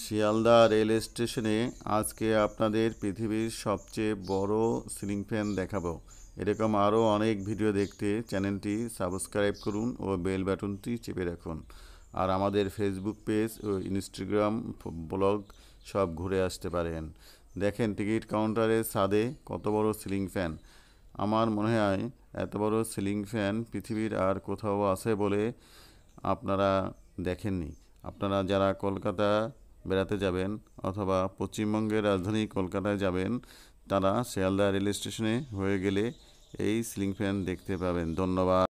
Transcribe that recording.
Sealdah rail স্টেশনে আজকে আপনাদের পৃথিবীর সবচেয়ে বড় সিলিং ফ্যান দেখাবো। এরকম আরও অনেক ভিডিও দেখতে চ্যানেলটি সাবস্ক্রাইব করুন ও বেল বাটনটি চেপে রাখুন। আর আমাদের ফেসবুক পেজ ও ইনস্টাগ্রাম ব্লগ সব ঘুরে আসতে পারেন। দেখেন টিকিট কাউন্টারের ছাদে কত বড় সিলিং ফ্যান। আমার মনে হয় এত বড় সিলিং ফ্যান পৃথিবীর আর কোথাও আছে বলে আপনারা দেখেননি। আপনারা যারা কলকাতা বেড়াতে যাবেন অথবা পশ্চিমবঙ্গের রাজধানী কলকাতায় যাবেন, তারা শিয়ালদা রেল স্টেশনে হয়ে গেলে এই সিলিং ফ্যান দেখতে পাবেন। ধন্যবাদ।